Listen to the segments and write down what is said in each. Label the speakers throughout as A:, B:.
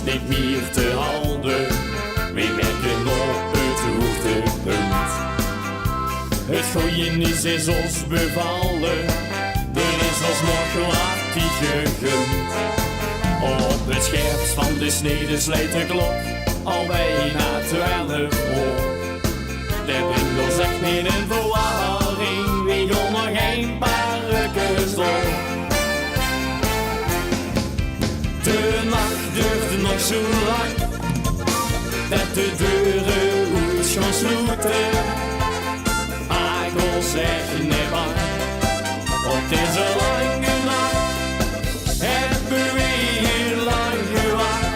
A: is niet meer te houden. We werken op het hoogtepunt. Het gooien is ons bevallen. Er is alsnog wat die gegund. Op het scherpst van de snede slijt de klok al bijna 12 uur. Dat brengt ons echt niet in verwarring. We gaan nog een paar rukjes door. De nacht duurt nog zo lang dat de deuren uit gaan sluiten. Maar ik wil zeggen niet bang, op deze lange nacht hebben we hier lang gewacht.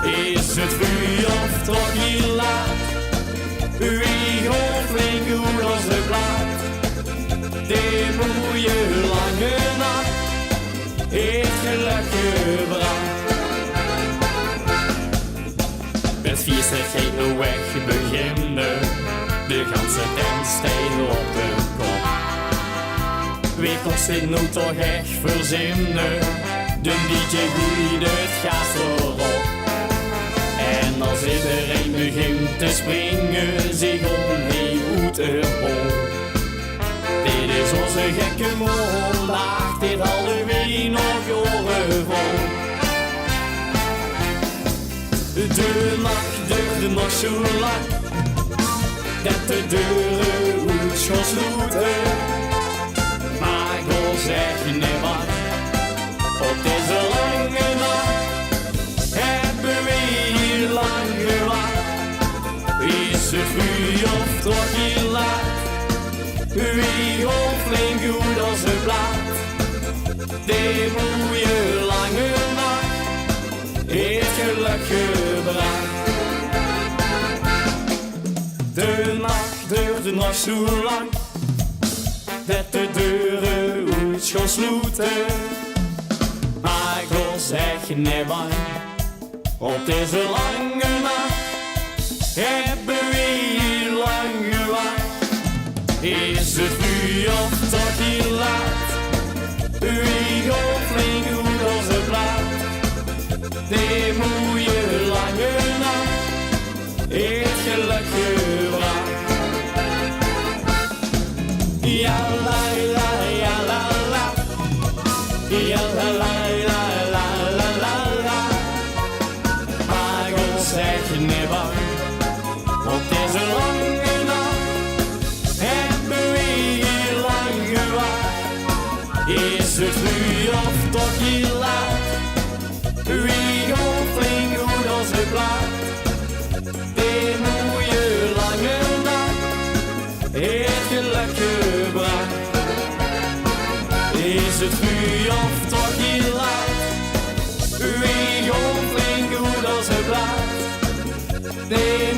A: Is het vuur of toch niet laat? Wie gaat flink goed als de plaat? Die mooie lange nacht heeft geluk gebracht. Het feest gaat nou weg beginnen, de ganse tent staat op de kop. Wie kost dit nou toch echt verzinnen? De DJ gooit het gas erop. En als iedereen begint te springen, zich opnieuw erop. Dit is onze gekke maandag, dit hadden we nog jaren vol. De nacht duurde nog zo lang, dat de deuren uit gaan sluiten. Maar ik wil zeggen niet bang, op deze lange nacht hebben we hier lang gewacht. Is het vroeg of toch niet laat? Wie gaat flink goed als een plaat? Die mooie lange nacht heeft geluk gebracht. De nacht duurde nog zo lang, dat de deuren uit gaan sluiten. Maar ik wil zeggen niet bang, op deze lange nacht hebben we hier lang gewacht. Is het nu of toch niet laat? Wie gaat flink goed als een plaat? Die mooie lange nacht heeft geluk gebracht. Ja la la ja la la, ja la la la la la la la. Maar ik wil zeggen niet bang, op deze lange nacht hebben we hier lang gewacht. Is het nu of toch niet laat? Wie gaat flink goed als een plaat? Die mooie lange nacht heeft geluk gebracht. Is het nu of toch niet laat? Wie gaat flink goed als een plaat? Die